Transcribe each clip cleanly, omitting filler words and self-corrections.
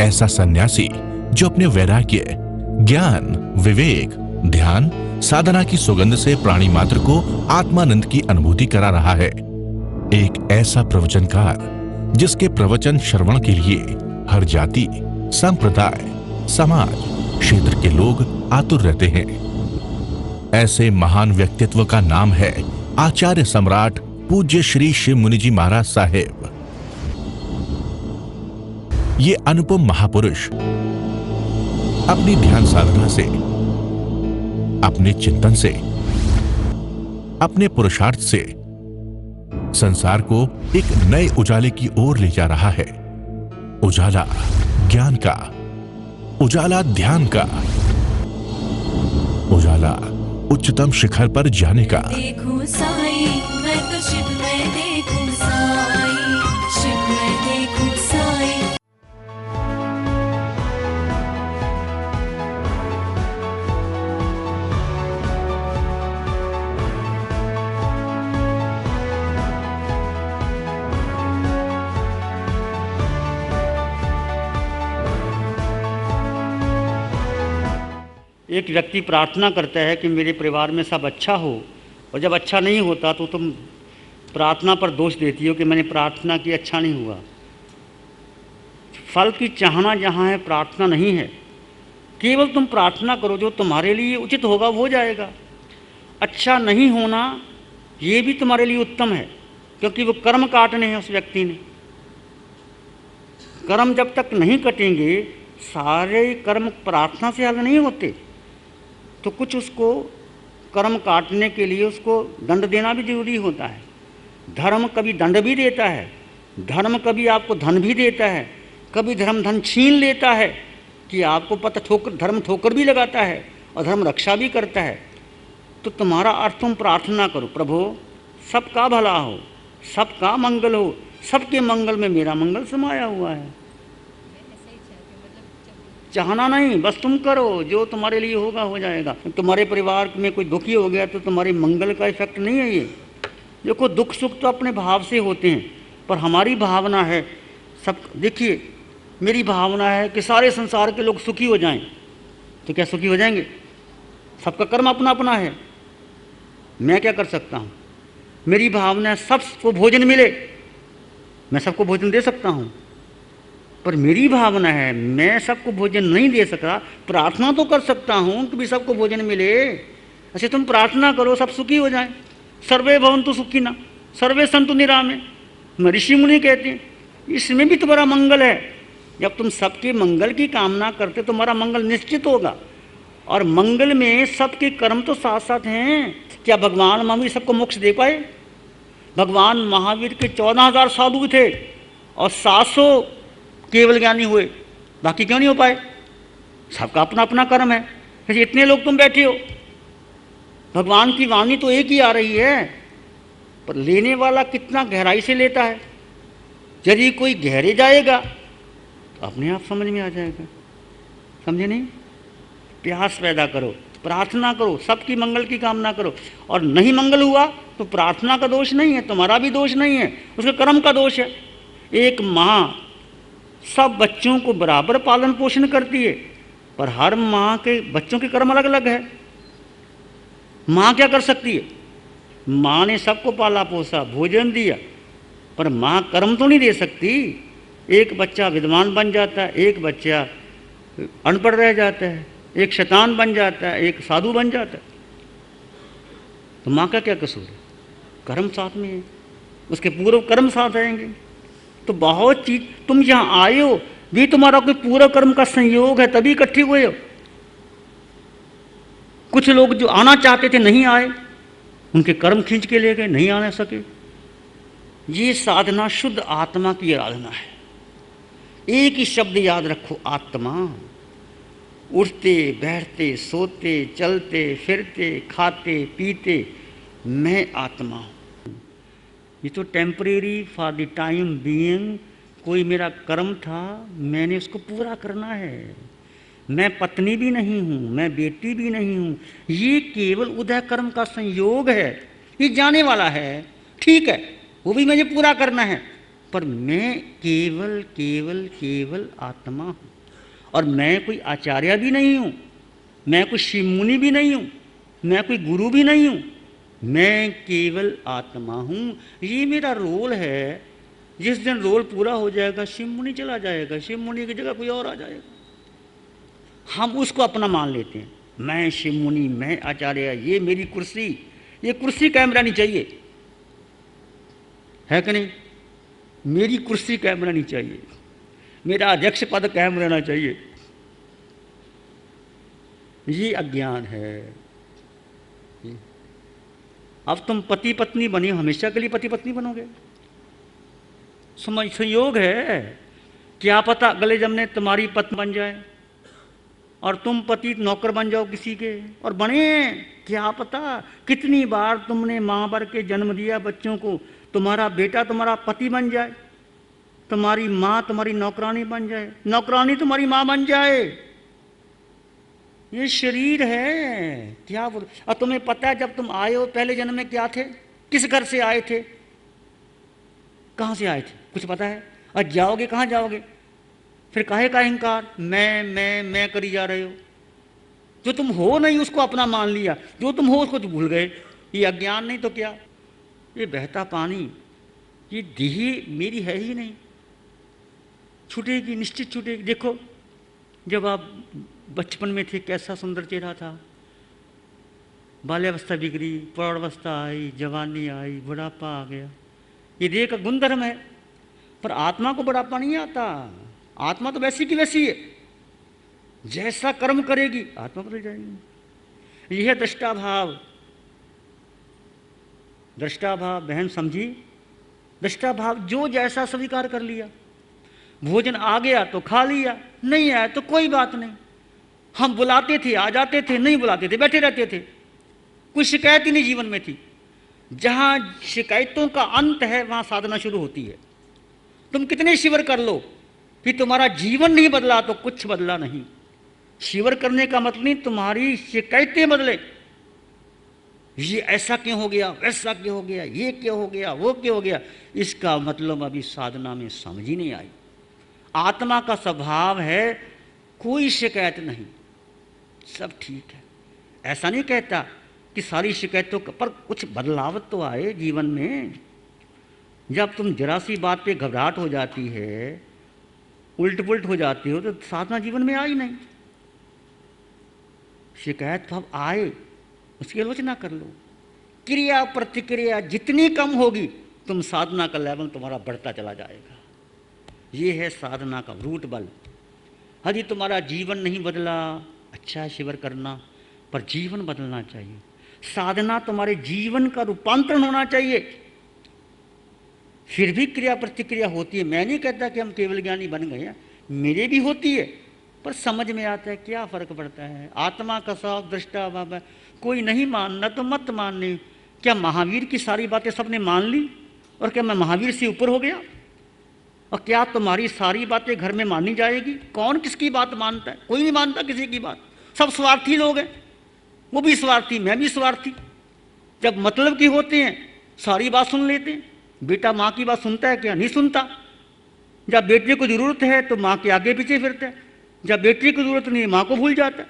ऐसा सन्यासी जो अपने वैराग्य, ज्ञान, विवेक, ध्यान, साधना की सुगंध से प्राणी मात्र को आत्मानंद की अनुभूति करा रहा है। एक ऐसा प्रवचनकार जिसके प्रवचन श्रवण के लिए हर जाति, संप्रदाय, समाज, क्षेत्र के लोग आतुर रहते हैं। ऐसे महान व्यक्तित्व का नाम है आचार्य सम्राट पूज्य श्री शिव मुनि जी महाराज साहेब। ये अनुपम महापुरुष अपनी ध्यान साधना से, अपने चिंतन से, अपने पुरुषार्थ से संसार को एक नए उजाले की ओर ले जा रहा है। उजाला ज्ञान का, उजाला ध्यान का, उजाला उच्चतम शिखर पर जाने का। देखूं साई, मैं तो शिव में देखूं साई, शिव में देखूं साई। एक व्यक्ति प्रार्थना करता है कि मेरे परिवार में सब अच्छा हो, और जब अच्छा नहीं होता तो तुम प्रार्थना पर दोष देती हो कि मैंने प्रार्थना की, अच्छा नहीं हुआ। फल की चाहना जहाँ है, प्रार्थना नहीं है। केवल तुम प्रार्थना करो, जो तुम्हारे लिए उचित होगा वो हो जाएगा। अच्छा नहीं होना ये भी तुम्हारे लिए उत्तम है, क्योंकि वो कर्म काटने हैं उस व्यक्ति ने। कर्म जब तक नहीं कटेंगे, सारे कर्म प्रार्थना से हल नहीं होते, तो कुछ उसको कर्म काटने के लिए उसको दंड देना भी जरूरी होता है। धर्म कभी दंड भी देता है, धर्म कभी आपको धन भी देता है, कभी धर्म धन छीन लेता है कि आपको पता धर्म ठोकर भी लगाता है और धर्म रक्षा भी करता है। तो तुम्हारा अर्थ तुम प्रार्थना करो, प्रभु सबका भला हो, सबका मंगल हो, सबके मंगल में मेरा मंगल समाया हुआ है। चाहना नहीं, बस तुम करो, जो तुम्हारे लिए होगा हो जाएगा। तुम्हारे परिवार में कोई दुखी हो गया तो तुम्हारे मंगल का इफेक्ट नहीं है ये। देखो, दुख सुख तो अपने भाव से होते हैं, पर हमारी भावना है सब। देखिए, मेरी भावना है कि सारे संसार के लोग सुखी हो जाएं, तो क्या सुखी हो जाएंगे? सबका कर्म अपना अपना है। मैं क्या कर सकता हूँ? मेरी भावना है सबको भोजन मिले, मैं सबको भोजन दे सकता हूँ, पर मेरी भावना है मैं सबको भोजन नहीं दे सकता। प्रार्थना तो कर सकता हूँ कि भी सबको भोजन मिले। अच्छा, तुम प्रार्थना करो सब सुखी हो जाएं। सर्वे भवन्तु सुखिनः, सर्वे सन्तु निरामय, ऋषि मुनि कहते हैं। इसमें भी तुम्हारा मंगल है। जब तुम सबके मंगल की कामना करते तो तुम्हारा मंगल निश्चित होगा। और मंगल में सबके कर्म तो साथ साथ हैं। क्या भगवान महावीर सबको मोक्ष दे पाए? भगवान महावीर के 14,000 साधु थे और 700 केवल ज्ञानी हुए, बाकी क्यों नहीं हो पाए? सबका अपना अपना कर्म है। फिर इतने लोग तुम बैठे हो, भगवान की वाणी तो एक ही आ रही है, पर लेने वाला कितना गहराई से लेता है। यदि कोई गहरे जाएगा तो अपने आप समझ में आ जाएगा। समझे नहीं? प्यास पैदा करो, प्रार्थना करो, सबकी मंगल की कामना करो। और नहीं मंगल हुआ तो प्रार्थना का दोष नहीं है, तुम्हारा भी दोष नहीं है, उसके कर्म का दोष है। एक माँ सब बच्चों को बराबर पालन पोषण करती है, पर हर माँ के बच्चों के कर्म अलग अलग है। माँ क्या कर सकती है? माँ ने सबको पाला पोसा, भोजन दिया, पर माँ कर्म तो नहीं दे सकती। एक बच्चा विद्वान बन जाता है, एक बच्चा अनपढ़ रह जाता है, एक शैतान बन जाता है, एक साधु बन जाता है। तो माँ का क्या कसूर है? कर्म साथ में है, उसके पूर्व कर्म साथ आएंगे। तो बहुत चीज, तुम यहाँ आए हो भी तुम्हारा कोई पूरा कर्म का संयोग है, तभी इकट्ठे हुए हो। कुछ लोग जो आना चाहते थे नहीं आए, उनके कर्म खींच के ले गए, नहीं आने सके। ये साधना शुद्ध आत्मा की आराधना है। एक ही शब्द याद रखो, आत्मा। उठते बैठते सोते चलते फिरते खाते पीते मैं आत्मा हूँ। ये तो temporary for the time being. कोई मेरा कर्म था, मैंने उसको पूरा करना है। मैं पत्नी भी नहीं हूँ, मैं बेटी भी नहीं हूँ, ये केवल उदय कर्म का संयोग है। ये जाने वाला है, ठीक है, वो भी मुझे पूरा करना है, पर मैं केवल केवल केवल आत्मा हूँ। और मैं कोई आचार्य भी नहीं हूँ, मैं कोई शिव मुनि भी नहीं हूँ, मैं कोई गुरु भी नहीं हूँ, मैं केवल आत्मा हूँ। ये मेरा रोल है। जिस दिन रोल पूरा हो जाएगा शिव मुनि चला जाएगा, शिव मुनि की जगह कोई और आ जाएगा। हम उसको अपना मान लेते हैं, मैं शिव मुनि, मैं आचार्य, ये मेरी कुर्सी। ये कुर्सी कायम रहनी चाहिए, है कि नहीं? मेरी कुर्सी कायम रहनी चाहिए, मेरा अध्यक्ष पद कायम रहना चाहिए। ये अज्ञान है। अब तुम पति पत्नी बनी, हमेशा के लिए पति पत्नी बनोगे? संयोग है, क्या पता अगले जन्म में तुम्हारी पत्नी बन जाए और तुम पति नौकर बन जाओ किसी के, और बने, क्या पता। कितनी बार तुमने माँ भर के जन्म दिया बच्चों को, तुम्हारा बेटा तुम्हारा पति बन जाए, तुम्हारी माँ तुम्हारी नौकरानी बन जाए, नौकरानी तुम्हारी माँ बन जाए। ये शरीर है, क्या बोल। और तुम्हें पता है जब तुम आए हो पहले जन्म में क्या थे, किस घर से आए थे, कहाँ से आए थे, कुछ पता है? और जाओगे कहाँ जाओगे? फिर काहे का अहंकार, मैं करी जा रहे हो। जो तुम हो नहीं उसको अपना मान लिया, जो तुम हो उसको तो भूल गए। ये अज्ञान नहीं तो क्या? ये बहता पानी, ये देह मेरी है ही नहीं, छूटेगी, निश्चित छूटेगी। देखो जब आप बचपन में थे कैसा सुंदर चेहरा था, बाल्यावस्था बिगड़ी, प्रौढ़ावस्था आई, जवानी आई, बुढ़ापा आ गया। ये देह का गुणधर्म है, पर आत्मा को बुढ़ापा नहीं आता। आत्मा तो वैसी की वैसी है, जैसा कर्म करेगी आत्मा बदल जाएगी। यह है दृष्टा भाव। दृष्टा भाव बहन समझी? दृष्टा भाव जो जैसा स्वीकार कर लिया। भोजन आ गया तो खा लिया, नहीं आया तो कोई बात नहीं। हम बुलाते थे आ जाते थे, नहीं बुलाते थे बैठे रहते थे, कोई शिकायत ही नहीं जीवन में थी। जहां शिकायतों का अंत है वहां साधना शुरू होती है। तुम कितने शिविर कर लो, फिर तुम्हारा जीवन नहीं बदला तो कुछ बदला नहीं। शिविर करने का मतलब नहीं तुम्हारी शिकायतें बदले, ये ऐसा क्यों हो गया, वैसा क्यों हो गया, ये क्यों हो गया, वो क्यों हो गया, इसका मतलब अभी साधना में समझ ही नहीं आई। आत्मा का स्वभाव है कोई शिकायत नहीं, सब ठीक है। ऐसा नहीं कहता कि सारी शिकायतों पर कुछ बदलाव तो आए जीवन में। जब तुम जरा सी बात पे घबराहट हो जाती है, उल्ट पुल्ट हो जाती हो, तो साधना जीवन में आई नहीं। शिकायत तो अब आए उसकी आलोचना कर लो। क्रिया प्रतिक्रिया जितनी कम होगी तुम साधना का लेवल तुम्हारा बढ़ता चला जाएगा। ये है साधना का रूट बल। यदि तुम्हारा जीवन नहीं बदला, अच्छा है शिविर करना, पर जीवन बदलना चाहिए। साधना तुम्हारे जीवन का रूपांतरण होना चाहिए। फिर भी क्रिया प्रतिक्रिया होती है। मैं नहीं कहता कि हम केवल ज्ञानी बन गए हैं, मेरे भी होती है, पर समझ में आता है क्या फर्क पड़ता है। आत्मा का स्वभाव दृष्टा भाव है। कोई नहीं मानना तो मत मानने। क्या महावीर की सारी बातें सबने मान ली और क्या मैं महावीर से ऊपर हो गया? और क्या तुम्हारी सारी बातें घर में मानी जाएगी? कौन किसकी बात मानता है? कोई नहीं मानता किसी की बात। सब स्वार्थी लोग हैं, वो भी स्वार्थी, मैं भी स्वार्थी। जब मतलब की होते हैं सारी बात सुन लेते हैं। बेटा माँ की बात सुनता है क्या? नहीं सुनता। जब बेटे को जरूरत है तो माँ के आगे पीछे फिरता है, जब बेटे को जरूरत नहीं माँ को भूल जाता है।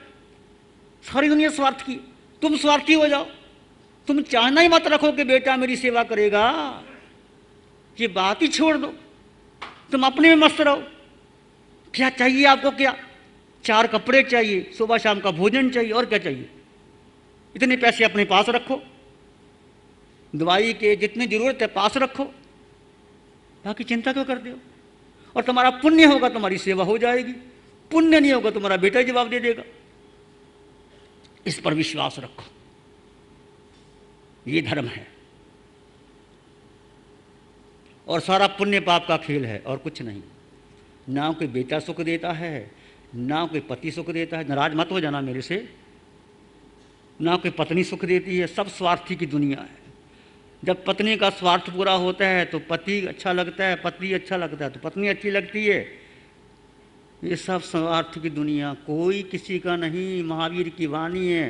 सारी दुनिया स्वार्थ की। तुम स्वार्थी हो जाओ, तुम चाहना ही मत रखो कि बेटा मेरी सेवा करेगा, ये बात ही छोड़ दो। तुम अपने में मस्त रहो। क्या चाहिए आपको? क्या 4 कपड़े चाहिए, सुबह शाम का भोजन चाहिए, और क्या चाहिए? इतने पैसे अपने पास रखो, दवाई के जितनी जरूरत है पास रखो, बाकी चिंता क्यों करते हो? और तुम्हारा पुण्य होगा तुम्हारी सेवा हो जाएगी, पुण्य नहीं होगा तुम्हारा बेटा ही जवाब दे देगा। इस पर विश्वास रखो, ये धर्म है। और सारा पुण्य पाप का खेल है और कुछ नहीं। ना कोई बेटा सुख देता है, ना कोई पति सुख देता है, नाराज मत हो जाना मेरे से, ना कोई पत्नी सुख देती है। सब स्वार्थी की दुनिया है। जब पत्नी का स्वार्थ पूरा होता है तो पति अच्छा लगता है, पति अच्छा लगता है तो पत्नी अच्छी लगती है। ये सब स्वार्थ की दुनिया, कोई किसी का नहीं। महावीर की वाणी है,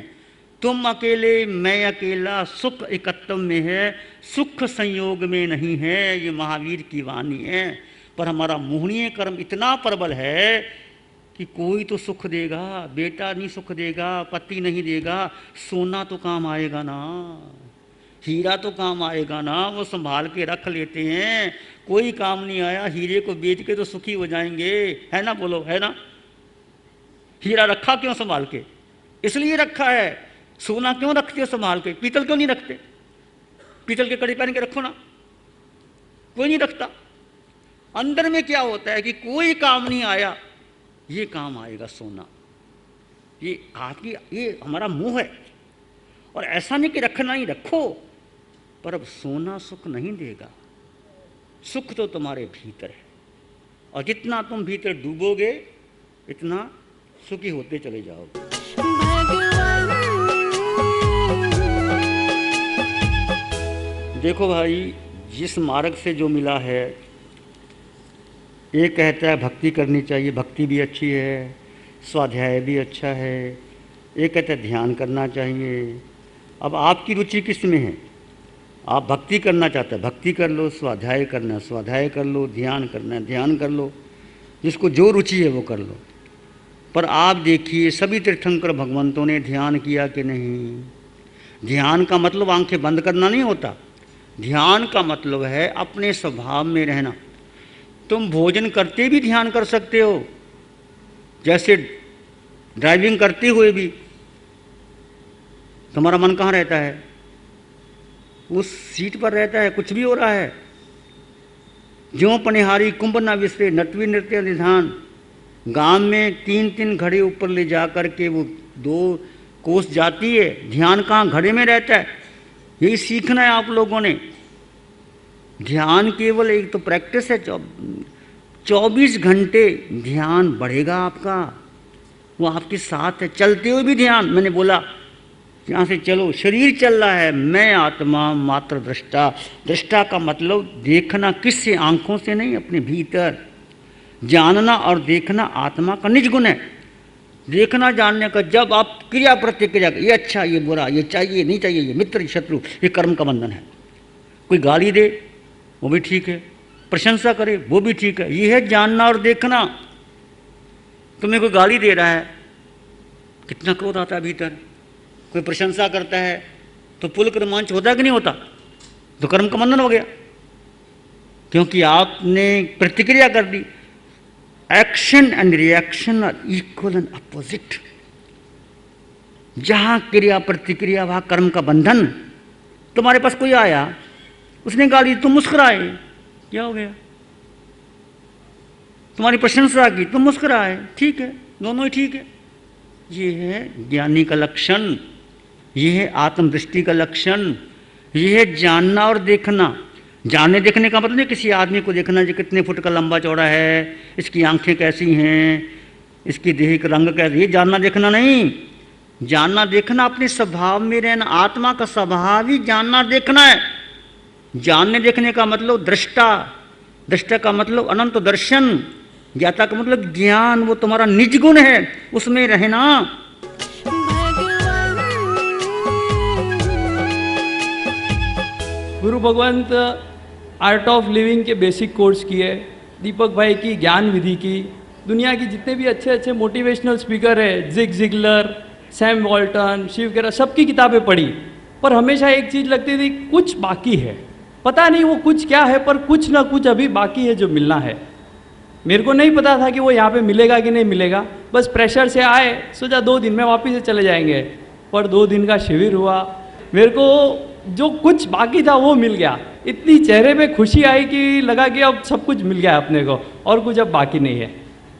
तुम अकेले मैं अकेला, सुख एकत्व में है, सुख संयोग में नहीं है। ये महावीर की वाणी है। पर हमारा मोहनीय कर्म इतना प्रबल है कि कोई तो सुख देगा, बेटा नहीं सुख देगा, पति नहीं देगा, सोना तो काम आएगा ना, हीरा तो काम आएगा ना, वो संभाल के रख लेते हैं। कोई काम नहीं आया, हीरे को बेच के तो सुखी हो जाएंगे, है ना, बोलो, है ना। हीरा रखा क्यों संभाल के? इसलिए रखा है। सोना क्यों रखते हो संभाल के? पीतल क्यों नहीं रखते? पीतल के कड़ी पहन के रखो ना, कोई नहीं रखता। अंदर में क्या होता है कि कोई काम नहीं आया, ये काम आएगा सोना। ये आपकी, ये हमारा मुंह है। और ऐसा नहीं कि रखना ही रखो, पर अब सोना सुख नहीं देगा। सुख तो तुम्हारे भीतर है, और जितना तुम भीतर डूबोगे इतना सुखी होते चले जाओगे। देखो भाई, जिस मार्ग से जो मिला है, एक कहता है भक्ति करनी चाहिए, भक्ति भी अच्छी है, स्वाध्याय भी अच्छा है। एक कहता है ध्यान करना चाहिए। अब आपकी रुचि किस में है? आप भक्ति करना चाहते हैं, भक्ति कर लो, स्वाध्याय करना है, स्वाध्याय कर लो, ध्यान करना है, ध्यान कर लो। जिसको जो रुचि है वो कर लो। पर आप देखिए, सभी तीर्थंकर भगवंतों ने ध्यान किया कि नहीं? ध्यान का मतलब आंखें बंद करना नहीं होता। ध्यान का मतलब है अपने स्वभाव में रहना। तुम भोजन करते भी ध्यान कर सकते हो, जैसे ड्राइविंग करते हुए भी तुम्हारा मन कहाँ रहता है? उस सीट पर रहता है, कुछ भी हो रहा है। ज्यों पनिहारी कुंभ न विसरे, नटवी नृत्य निधान। गांव में 3-3 घड़े ऊपर ले जा कर के वो 2 कोस जाती है, ध्यान कहाँ? घड़े में रहता है। यही सीखना है आप लोगों ने। ध्यान केवल एक तो प्रैक्टिस है, 24 घंटे ध्यान बढ़ेगा आपका, वो आपके साथ है। चलते हुए भी ध्यान, मैंने बोला यहाँ से चलो, शरीर चल रहा है, मैं आत्मा मात्र दृष्टा। दृष्टा का मतलब देखना, किससे? आंखों से नहीं, अपने भीतर। जानना और देखना आत्मा का निज गुण है। देखना जानने का, जब आप क्रिया प्रतिक्रिया, ये अच्छा ये बुरा, ये चाहिए नहीं चाहिए, ये मित्र ये शत्रु, ये कर्म का बंधन है। कोई गाली दे वो भी ठीक है, प्रशंसा करे वो भी ठीक है, ये है जानना और देखना। तुम्हें कोई गाली दे रहा है, कितना क्रोध आता है भीतर। कोई प्रशंसा करता है तो पुलक रोमांच होता है कि नहीं होता? तो कर्म का बंधन हो गया, क्योंकि आपने प्रतिक्रिया कर दी। Action and reaction are equal and opposite. जहां क्रिया प्रतिक्रिया वहां कर्म का बंधन। तुम्हारे पास कोई आया, उसने गाली, तुम मुस्कुराए, क्या हो गया? तुम्हारी प्रशंसा की, तुम मुस्कुराए, ठीक है, दोनों ही ठीक है। ये है ज्ञानी का लक्षण, ये है आत्मदृष्टि का लक्षण, ये है जानना और देखना। जानने देखने का मतलब नहीं किसी आदमी को देखना जो कितने फुट का लंबा चौड़ा है, इसकी आंखें कैसी हैं, इसकी देह का रंग कैसा, ये जानना देखना नहीं। जानना देखना अपने स्वभाव में रहना, आत्मा का स्वभाव ही जानना देखना है। जानने देखने का मतलब दृष्टा, दृष्टा का मतलब अनंत दर्शन, ज्ञाता का मतलब ज्ञान, वो तुम्हारा निज गुण है, उसमें रहना। गुरु भगवंत आर्ट ऑफ लिविंग के बेसिक कोर्स किए, दीपक भाई की ज्ञान विधि की, दुनिया की जितने भी अच्छे अच्छे मोटिवेशनल स्पीकर है, Zig Ziglar, Sam Walton, Shiv Khera, सबकी किताबें पढ़ी। पर हमेशा एक चीज़ लगती थी, कुछ बाकी है। पता नहीं वो कुछ क्या है, पर कुछ ना कुछ अभी बाकी है जो मिलना है। मेरे को नहीं पता था कि वो यहाँ पे मिलेगा कि नहीं मिलेगा। बस प्रेशर से आए, सोचा 2 दिन में वापस से चले जाएंगे। पर 2 दिन का शिविर हुआ, मेरे को जो कुछ बाकी था वो मिल गया। इतनी चेहरे पे खुशी आई कि लगा कि अब सब कुछ मिल गया अपने को, और कुछ अब बाकी नहीं है।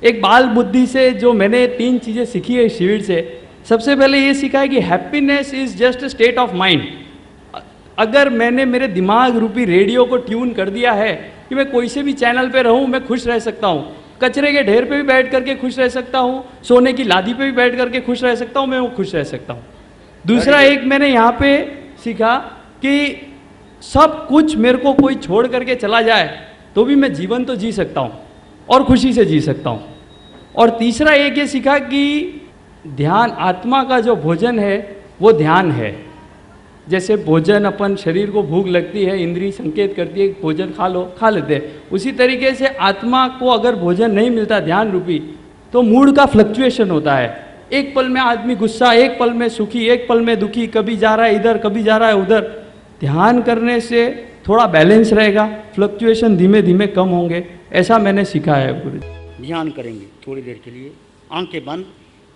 एक बाल बुद्धि से जो मैंने 3 चीज़ें सीखी है शिविर से, सबसे पहले ये सीखा है कि happiness is just a state of mind. अगर मैंने मेरे दिमाग रूपी रेडियो को ट्यून कर दिया है कि मैं कोई से भी चैनल पे रहूं, मैं खुश रह सकता हूं, कचरे के ढेर पे भी बैठ करके खुश रह सकता हूं, सोने की लादी पे भी बैठ करके खुश रह सकता हूं, मैं वो खुश रह सकता हूं। दूसरा एक मैंने यहाँ पे सीखा कि सब कुछ मेरे को कोई छोड़ करके चला जाए तो भी मैं जीवन तो जी सकता हूँ और खुशी से जी सकता हूँ। और तीसरा एक ये सीखा कि ध्यान, आत्मा का जो भोजन है वो ध्यान है। जैसे भोजन, अपन शरीर को भूख लगती है, इंद्री संकेत करती है भोजन खा लो, खा लेते हैं। उसी तरीके से आत्मा को अगर भोजन नहीं मिलता ध्यान रूपी, तो मूड का फ्लक्चुएशन होता है। एक पल में आदमी गुस्सा, एक पल में सुखी, एक पल में दुखी, कभी जा रहा है इधर, कभी जा रहा है उधर। ध्यान करने से थोड़ा बैलेंस रहेगा, फ्लक्चुएशन धीमे धीमे कम होंगे, ऐसा मैंने सीखा है गुरु जी। ध्यान करेंगे थोड़ी देर के लिए, आंखें बंद,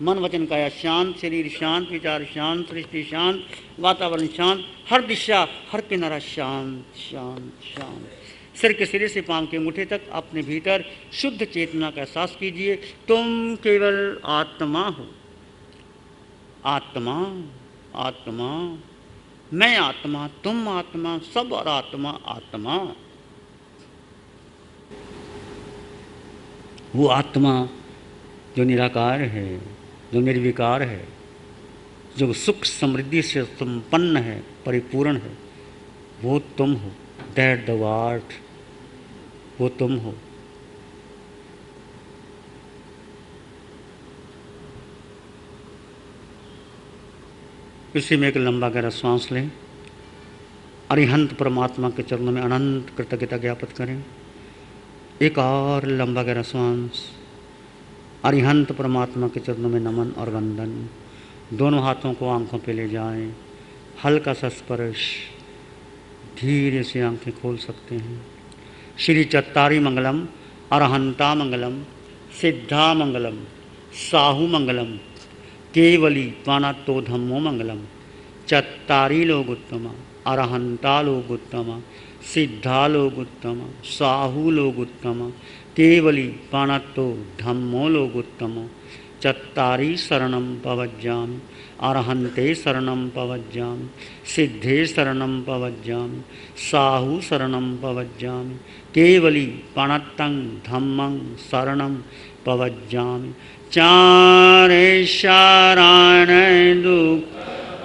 मन वचन काया शांत, शरीर शांत, विचार शांत, सृष्टि शांत, वातावरण शांत, हर दिशा हर किनारा शांत शांत शांत। सिर के सिरे से पांव के अंगूठे तक अपने भीतर शुद्ध चेतना का एहसास कीजिए। तुम केवल आत्मा हो, आत्मा आत्मा, मैं आत्मा, तुम आत्मा, सब और आत्मा आत्मा। वो आत्मा जो निराकार है, जो निर्विकार है, जो सुख समृद्धि से संपन्न है, परिपूर्ण है, वो तुम हो। दैट द वर्ड, वो तुम हो। इसी में एक लंबा गहरा सांस लें, अरिहंत परमात्मा के चरणों में अनंत कृतज्ञता ज्ञापित करें। एक और लंबा गहरा सांस, अरिहंत परमात्मा के चरणों में नमन और वंदन। दोनों हाथों को आंखों पे ले जाएं, हल्का सा स्पर्श, धीरे से आंखें खोल सकते हैं। श्री चत्तारी मंगलम, अरहंता मंगलम, सिद्धा मंगलम, साहू मंगलम, केवली त्वानातो धम्मो मंगलम। चत्तारी लोग उत्तमा, अरहंता लोग उत्तमा, सिद्धा लोग उत्तमा, साहू लोग उत्तमा, केवली त्वानातो धम्मो लोग उत्तमा। चत्तारी शरणं पवज्जामि, अरहन्ते शरणं पवज्जामि, सिद्धे शरणं पवज्जामि, साहू शरणं पवज्जामि, केवली प्रणतं धम्मं शरणं पवज्जामि। चारे शरण दुख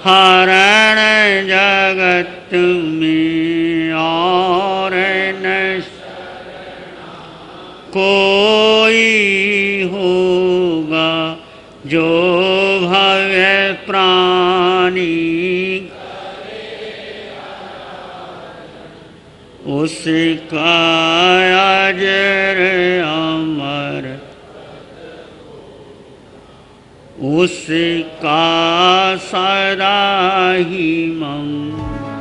हरण जगत में, और न कोई होगा जो भव्य प्राणी, उसका अजर अमर, उसका सदा ही मंगल।